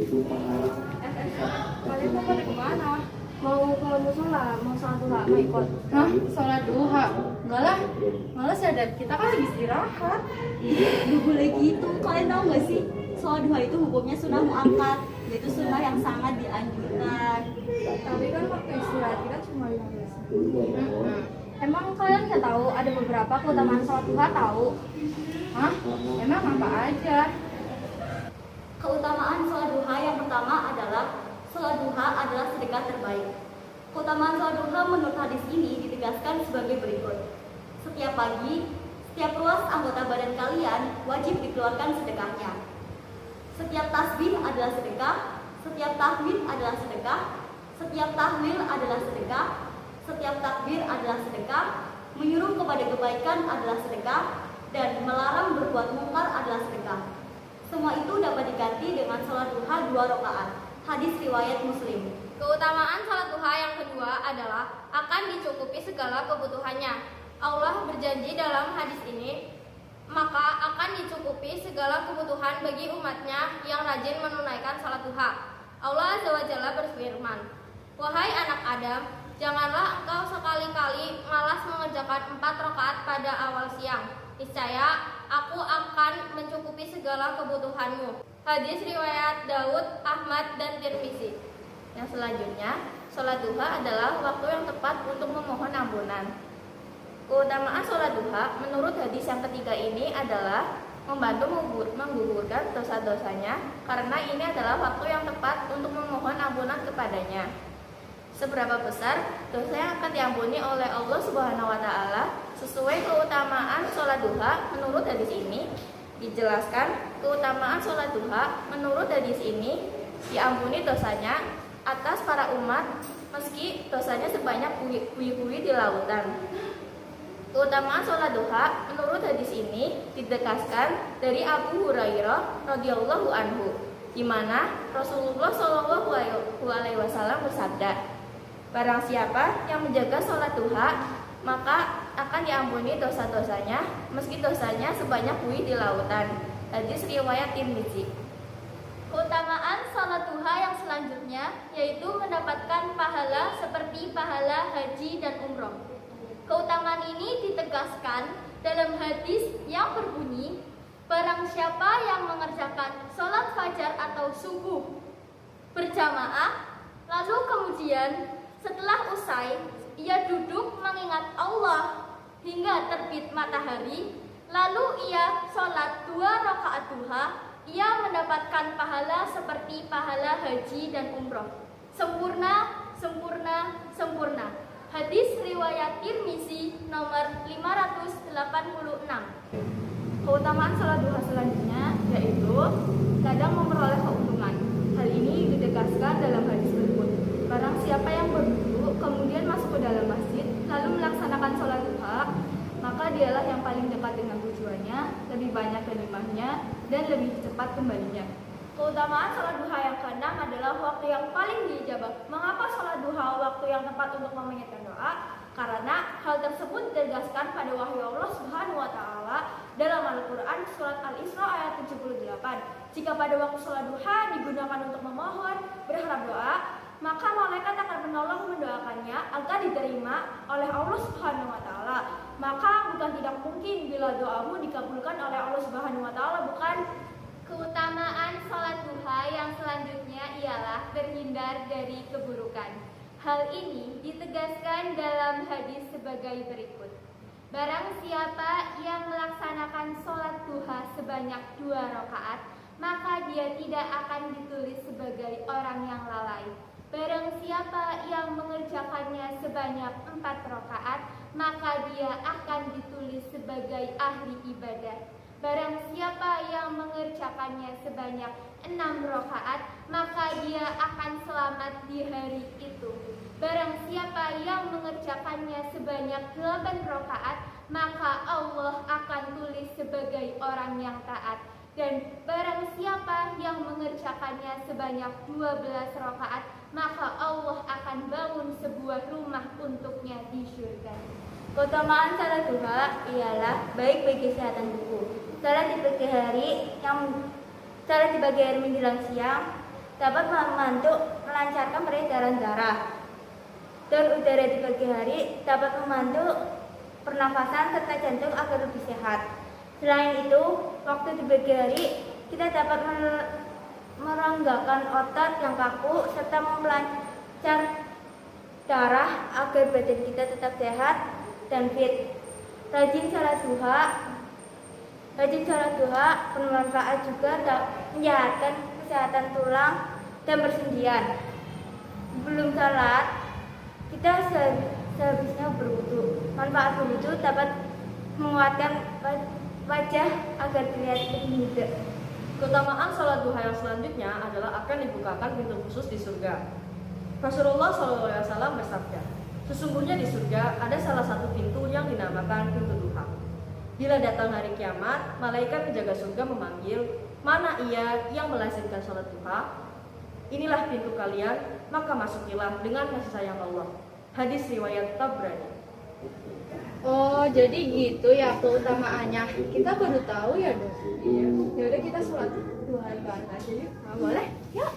Kalian mau pada kemana? Mau ke musola, mau sholat duha, mau ikut? Hah? Sholat duha? Enggak lah, malas ya, dan kita kan lagi istirahat. Duh boleh gitu, kalian tahu gak sih? Sholat duha itu hukumnya sunnah muakkad, yaitu sunnah yang sangat dianjurkan. Tapi kan waktu istirahat kita cuma 15 menit. Emang kalian nggak tahu ada beberapa keutamaan sholat duha tahu? Hah? Emang apa aja? Keutamaan sholat duha yang pertama adalah sholat duha adalah sedekah terbaik. Keutamaan sholat duha menurut hadis ini ditegaskan sebagai berikut. Setiap pagi, setiap ruas anggota badan kalian wajib dikeluarkan sedekahnya. Setiap tasbih adalah sedekah, setiap tahmid adalah sedekah, setiap tahlil adalah sedekah, setiap takbir adalah sedekah, menyuruh kepada kebaikan adalah sedekah, dan melarang berbuat mungkar adalah sedekah. Semua itu dapat diganti dengan sholat duha 2 rakaat. Hadis riwayat Muslim. Keutamaan sholat duha yang kedua adalah akan dicukupi segala kebutuhannya. Allah berjanji dalam hadis ini, maka akan dicukupi segala kebutuhan bagi umatnya yang rajin menunaikan sholat duha. Allah Azza wa Jalla berfirman, wahai anak Adam, janganlah engkau sekali-kali malas mengerjakan 4 rakaat pada awal siang. Niscaya aku akan mencukupi segala kebutuhanmu. Hadis riwayat Daud, Ahmad, dan Tirmizi. Yang selanjutnya, sholat duha adalah waktu yang tepat untuk memohon ampunan. Keutamaan sholat duha menurut hadis yang ketiga ini adalah membantu menggugurkan dosa-dosanya, karena ini adalah waktu yang tepat untuk memohon ampunan kepadanya. Seberapa besar dosa yang akan diampuni oleh Allah Subhanahu wa Ta'ala sesuai keutamaan sholat duha menurut hadis ini dijelaskan. Keutamaan sholat duha menurut hadis ini diampuni dosanya atas para umat meski dosanya sebanyak buih-buih di lautan. Keutamaan sholat duha menurut hadis ini ditegaskan dari Abu Hurairah radhiyallahu anhu, di mana Rasulullah Shallallahu alaihi wasallam bersabda, barang siapa yang menjaga sholat duha, maka akan diampuni dosa-dosanya meski dosanya sebanyak buih di lautan. Hadis riwayat Tirmizi. Keutamaan sholat duha yang selanjutnya yaitu mendapatkan pahala seperti pahala haji dan umroh. Keutamaan ini ditegaskan dalam hadis yang berbunyi, barang siapa yang mengerjakan sholat fajar atau subuh berjamaah, lalu kemudian setelah usai ia duduk mengingat Allah hingga terbit matahari, lalu ia sholat 2 rakaat duha, ia mendapatkan pahala seperti pahala haji dan umroh. Sempurna, sempurna, sempurna. Hadis riwayat Tirmizi nomor 586. Keutamaan sholat duha selanjutnya yaitu kadang memperoleh keuntungan. Hal ini ditegaskan dalam hadis berikut. Barang siapa yang berwudu kemudian masuk ke dalam masjid lalu melaksanakan sholat duha, maka dialah yang paling dekat dengan tujuannya, lebih banyak kenikmahnya, dan lebih cepat kembalinya. Keutamaan sholat duha yang keenam adalah waktu yang paling diijabah. Mengapa sholat duha waktu yang tepat untuk memanjatkan doa? Karena hal tersebut ditegaskan pada wahyu Allah Subhanahu wa Ta'ala dalam Al-Quran surat Al-Isra ayat 78. Jika pada waktu sholat duha digunakan untuk memohon, berharap doa, maka malaikat akan menolong mendoakannya agar diterima oleh Allah Subhanahu wa Ta'ala. Maka bukan tidak mungkin bila doamu dikabulkan oleh Allah Subhanahu wa Ta'ala, bukan? Keutamaan sholat duha yang selanjutnya ialah terhindar dari keburukan. Hal ini ditegaskan dalam hadis sebagai berikut. Barang siapa yang melaksanakan sholat duha sebanyak 2 rakaat, maka dia tidak akan ditulis sebagai orang yang lalai. Barang siapa yang mengerjakannya sebanyak 4 rakaat, maka dia akan ditulis sebagai ahli ibadah. Barang siapa yang mengerjakannya sebanyak 6 rakaat, maka dia akan selamat di hari itu. Barang siapa yang mengerjakannya sebanyak 8 rakaat, maka Allah akan tulis sebagai orang yang taat. Dan barang siapa yang mengerjakannya sebanyak 12 rakaat, maka Allah akan bangun sebuah rumah untuknya di surga. Keutamaan sholat duha ialah baik bagi kesehatan tubuh. Salat di pagi hari menjelang siang dapat membantu melancarkan peredaran darah. Dan udara di pagi hari dapat membantu pernafasan serta jantung agar lebih sehat. Selain itu, waktu di pagi hari kita dapat merenggakan otot yang kaku serta melancar darah agar badan kita tetap sehat dan fit. Rajin sholat duha bermanfaat juga menyehatkan kesehatan tulang dan persendian. Sebelum sholat, kita sehabisnya berwudu. Manfaat berwudu dapat menguatkan wajah agar terlihat lebih muda. Keutamaan sholat duha yang selanjutnya adalah akan dibukakan pintu khusus di surga. Rasulullah SAW bersabda, sesungguhnya di surga ada salah satu pintu yang dinamakan pintu duha. Bila datang hari kiamat, malaikat penjaga surga memanggil, mana ia yang melazimkan sholat duha? Inilah pintu kalian, maka masukilah dengan kasih sayang Allah. Hadis riwayat Tabrani. Oh, jadi gitu ya keutamaannya. Kita baru tahu ya, Dok. Iya. Ya udah kita sholat 2 rakaat aja yuk. Boleh? Yuk.